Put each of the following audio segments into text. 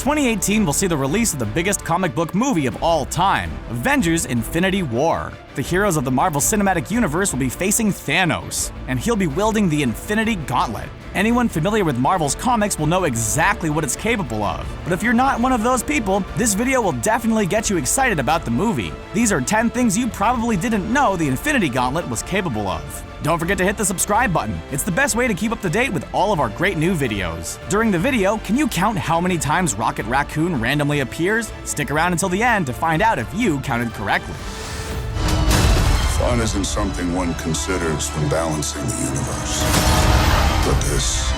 2018 will see the release of the biggest comic book movie of all time, Avengers Infinity War. The heroes of the Marvel Cinematic Universe will be facing Thanos, and he'll be wielding the Infinity Gauntlet. Anyone familiar with Marvel's comics will know exactly what it's capable of. But if you're not one of those people, this video will definitely get you excited about the movie. These are 10 things you probably didn't know the Infinity Gauntlet was capable of. Don't forget to hit the subscribe button. It's the best way to keep up to date with all of our great new videos. During the video, can you count how many times Rocket Raccoon randomly appears? Stick around until the end to find out if you counted correctly. Fun isn't something one considers when balancing the universe. But this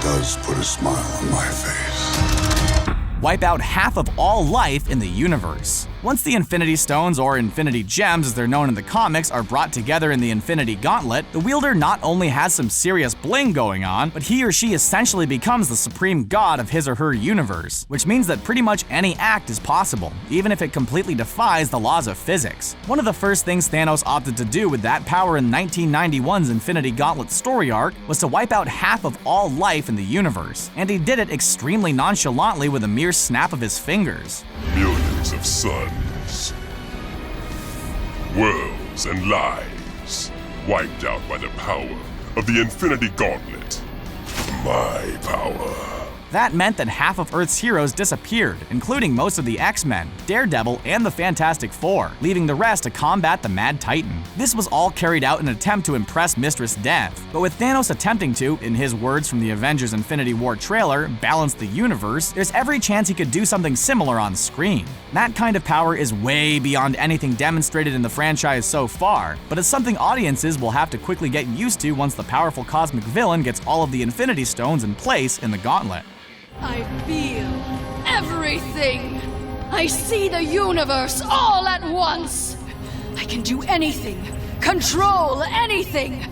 does put a smile on my face. Wipe out half of all life in the universe. Once the Infinity Stones, or Infinity Gems as they're known in the comics, are brought together in the Infinity Gauntlet, the wielder not only has some serious bling going on, but he or she essentially becomes the supreme god of his or her universe, which means that pretty much any act is possible, even if it completely defies the laws of physics. One of the first things Thanos opted to do with that power in 1991's Infinity Gauntlet story arc was to wipe out half of all life in the universe, and he did it extremely nonchalantly with a mere snap of his fingers. Millions of suns, worlds and lives wiped out by the power of the Infinity Gauntlet. My power. That meant that half of Earth's heroes disappeared, including most of the X-Men, Daredevil, and the Fantastic Four, leaving the rest to combat the Mad Titan. This was all carried out in an attempt to impress Mistress Death, but with Thanos attempting to, in his words from the Avengers Infinity War trailer, balance the universe, there's every chance he could do something similar on screen. That kind of power is way beyond anything demonstrated in the franchise so far, but it's something audiences will have to quickly get used to once the powerful cosmic villain gets all of the Infinity Stones in place in the Gauntlet. I feel everything. I see the universe all at once. I can do anything, control anything.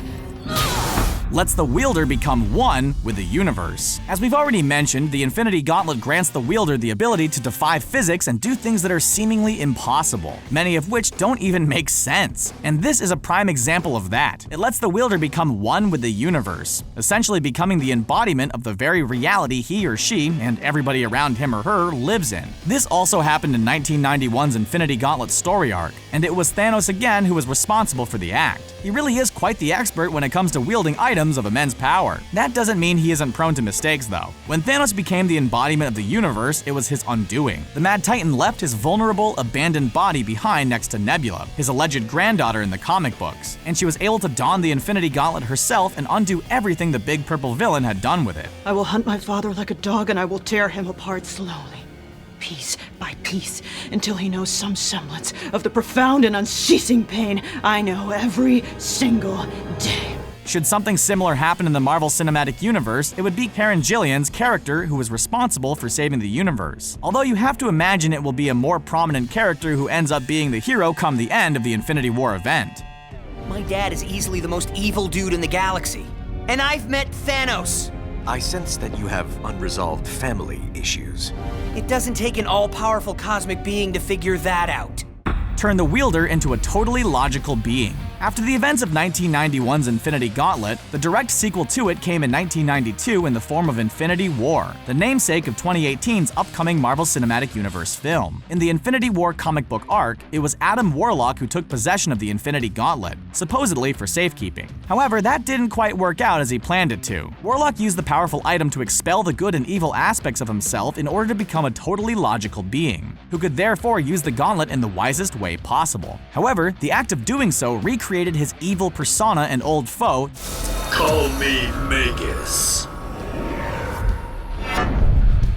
Lets the wielder become one with the universe. As we've already mentioned, the Infinity Gauntlet grants the wielder the ability to defy physics and do things that are seemingly impossible, many of which don't even make sense. And this is a prime example of that. It lets the wielder become one with the universe, essentially becoming the embodiment of the very reality he or she, and everybody around him or her, lives in. This also happened in 1991's Infinity Gauntlet story arc, and it was Thanos again who was responsible for the act. He really is quite the expert when it comes to wielding items of immense power. That doesn't mean he isn't prone to mistakes, though. When Thanos became the embodiment of the universe, it was his undoing. The Mad Titan left his vulnerable, abandoned body behind next to Nebula, his alleged granddaughter in the comic books, and she was able to don the Infinity Gauntlet herself and undo everything the big purple villain had done with it. I will hunt my father like a dog, and I will tear him apart slowly, piece by piece, until he knows some semblance of the profound and unceasing pain I know every single day. Should something similar happen in the Marvel Cinematic Universe, it would be Karen Gillian's character who was responsible for saving the universe. Although you have to imagine it will be a more prominent character who ends up being the hero come the end of the Infinity War event. My dad is easily the most evil dude in the galaxy. And I've met Thanos. I sense that you have unresolved family issues. It doesn't take an all-powerful cosmic being to figure that out. Turn the wielder into a totally logical being. After the events of 1991's Infinity Gauntlet, the direct sequel to it came in 1992 in the form of Infinity War, the namesake of 2018's upcoming Marvel Cinematic Universe film. In the Infinity War comic book arc, it was Adam Warlock who took possession of the Infinity Gauntlet, supposedly for safekeeping. However, that didn't quite work out as he planned it to. Warlock used the powerful item to expel the good and evil aspects of himself in order to become a totally logical being, who could therefore use the gauntlet in the wisest way possible. However, the act of doing so recreated his evil persona and old foe. Call me Magus.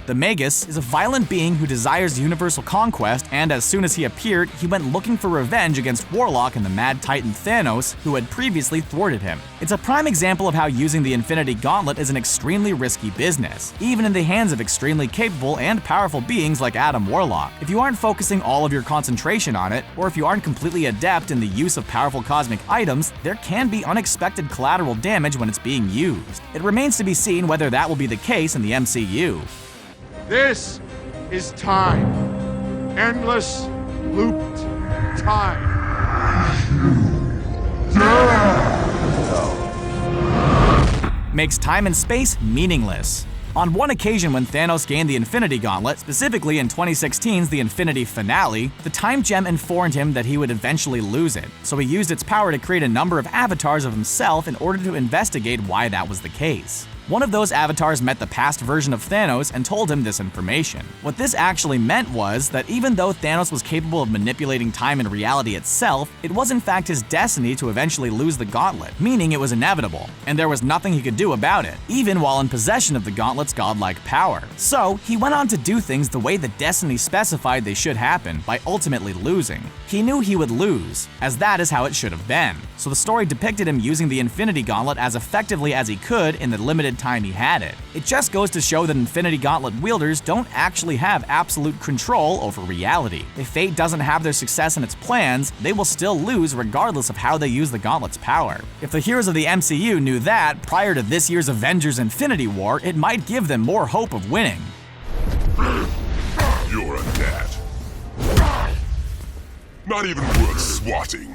The Magus is a violent being who desires universal conquest, and as soon as he appeared, he went looking for revenge against Warlock and the Mad Titan Thanos, who had previously thwarted him. It's a prime example of how using the Infinity Gauntlet is an extremely risky business, even in the hands of extremely capable and powerful beings like Adam Warlock. If you aren't focusing all of your concentration on it, or if you aren't completely adept in the use of powerful cosmic items, there can be unexpected collateral damage when it's being used. It remains to be seen whether that will be the case in the MCU. This is time. Endless, looped time. Makes time and space meaningless. On one occasion when Thanos gained the Infinity Gauntlet, specifically in 2016's The Infinity Finale, the Time Gem informed him that he would eventually lose it, so he used its power to create a number of avatars of himself in order to investigate why that was the case. One of those avatars met the past version of Thanos and told him this information. What this actually meant was that even though Thanos was capable of manipulating time and reality itself, it was in fact his destiny to eventually lose the gauntlet, meaning it was inevitable, and there was nothing he could do about it, even while in possession of the gauntlet's godlike power. So, he went on to do things the way that destiny specified they should happen, by ultimately losing. He knew he would lose, as that is how it should have been. So the story depicted him using the Infinity Gauntlet as effectively as he could in the limited time he had it. It just goes to show that Infinity Gauntlet wielders don't actually have absolute control over reality. If fate doesn't have their success in its plans, they will still lose regardless of how they use the Gauntlet's power. If the heroes of the MCU knew that prior to this year's Avengers Infinity War, it might give them more hope of winning. You're a gnat. Not even worth swatting.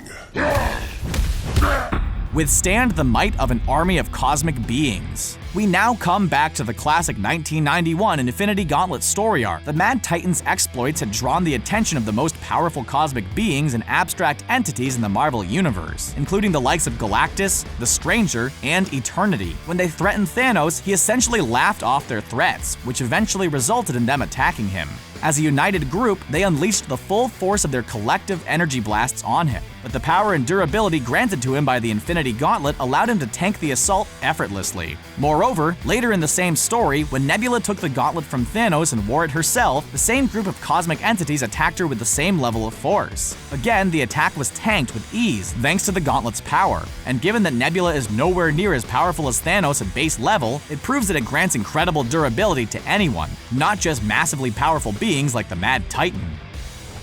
Withstand the might of an army of cosmic beings. We now come back to the classic 1991 Infinity Gauntlet story arc. The Mad Titan's exploits had drawn the attention of the most powerful cosmic beings and abstract entities in the Marvel Universe, including the likes of Galactus, the Stranger, and Eternity. When they threatened Thanos, he essentially laughed off their threats, which eventually resulted in them attacking him. As a united group, they unleashed the full force of their collective energy blasts on him, but the power and durability granted to him by the Infinity Gauntlet allowed him to tank the assault effortlessly. Moreover, later in the same story, when Nebula took the gauntlet from Thanos and wore it herself, the same group of cosmic entities attacked her with the same level of force. Again, the attack was tanked with ease thanks to the gauntlet's power, and given that Nebula is nowhere near as powerful as Thanos at base level, it proves that it grants incredible durability to anyone, not just massively powerful beings like the Mad Titan.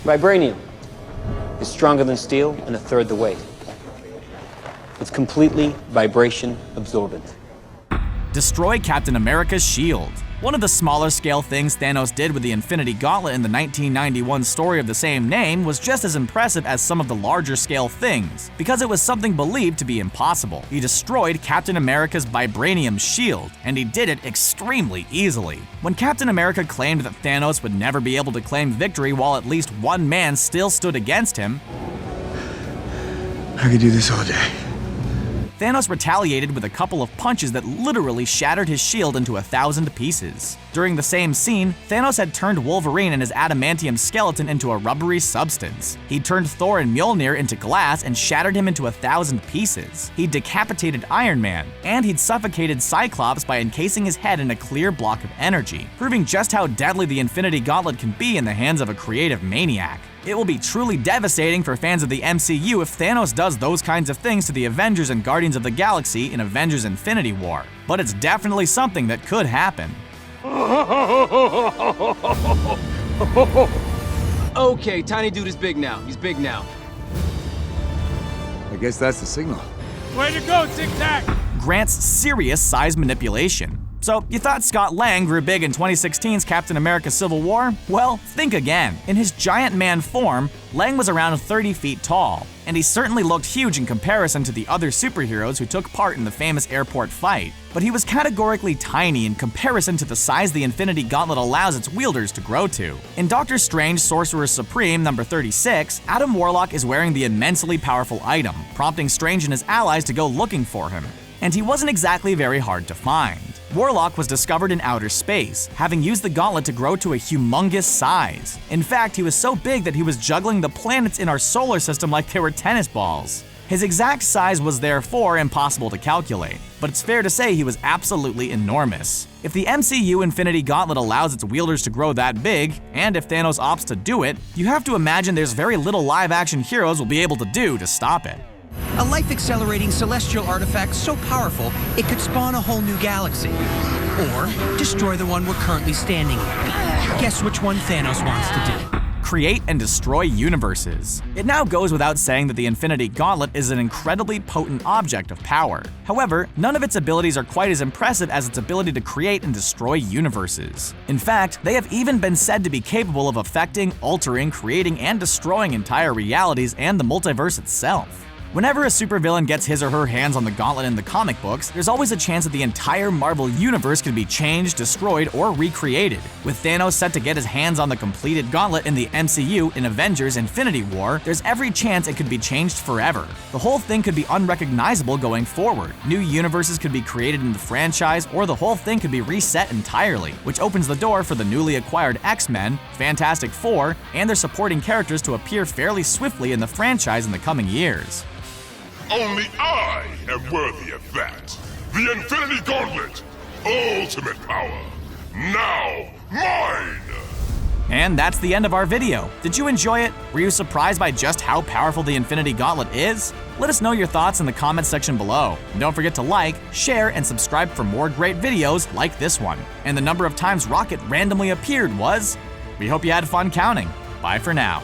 Vibranium is stronger than steel and a third the weight. It's completely vibration absorbent. Destroy Captain America's shield. One of the smaller scale things Thanos did with the Infinity Gauntlet in the 1991 story of the same name was just as impressive as some of the larger scale things, because it was something believed to be impossible. He destroyed Captain America's vibranium shield, and he did it extremely easily. When Captain America claimed that Thanos would never be able to claim victory while at least one man still stood against him, I could do this all day. Thanos retaliated with a couple of punches that literally shattered his shield into 1,000 pieces. During the same scene, Thanos had turned Wolverine and his adamantium skeleton into a rubbery substance. He turned Thor and Mjolnir into glass and shattered him into 1,000 pieces. He decapitated Iron Man, and he'd suffocated Cyclops by encasing his head in a clear block of energy, proving just how deadly the Infinity Gauntlet can be in the hands of a creative maniac. It will be truly devastating for fans of the MCU if Thanos does those kinds of things to the Avengers and Guardians of the Galaxy in Avengers Infinity War, but it's definitely something that could happen. Okay, tiny dude is big now. He's big now. I guess that's the signal. Way to go, Tic Tac! Grants serious size manipulation. So, you thought Scott Lang grew big in 2016's Captain America Civil War? Well, think again. In his giant man form, Lang was around 30 feet tall, and he certainly looked huge in comparison to the other superheroes who took part in the famous airport fight. But he was categorically tiny in comparison to the size the Infinity Gauntlet allows its wielders to grow to. In Doctor Strange Sorcerer Supreme number 36, Adam Warlock is wearing the immensely powerful item, prompting Strange and his allies to go looking for him. And he wasn't exactly very hard to find. Warlock was discovered in outer space, having used the gauntlet to grow to a humongous size. In fact, he was so big that he was juggling the planets in our solar system like they were tennis balls. His exact size was therefore impossible to calculate, but it's fair to say he was absolutely enormous. If the MCU Infinity Gauntlet allows its wielders to grow that big, and if Thanos opts to do it, you have to imagine there's very little live-action heroes will be able to do to stop it. A life-accelerating celestial artifact so powerful it could spawn a whole new galaxy. Or destroy the one we're currently standing in. Guess which one Thanos wants to do. Create and destroy universes. It now goes without saying that the Infinity Gauntlet is an incredibly potent object of power. However, none of its abilities are quite as impressive as its ability to create and destroy universes. In fact, they have even been said to be capable of affecting, altering, creating, and destroying entire realities and the multiverse itself. Whenever a supervillain gets his or her hands on the gauntlet in the comic books, there's always a chance that the entire Marvel universe could be changed, destroyed, or recreated. With Thanos set to get his hands on the completed gauntlet in the MCU in Avengers Infinity War, there's every chance it could be changed forever. The whole thing could be unrecognizable going forward. New universes could be created in the franchise, or the whole thing could be reset entirely, which opens the door for the newly acquired X-Men, Fantastic Four, and their supporting characters to appear fairly swiftly in the franchise in the coming years. Only I am worthy of that. The Infinity Gauntlet. Ultimate power. Now mine! And that's the end of our video. Did you enjoy it? Were you surprised by just how powerful the Infinity Gauntlet is? Let us know your thoughts in the comments section below. And don't forget to like, share, and subscribe for more great videos like this one. And the number of times Rocket randomly appeared was... We hope you had fun counting. Bye for now.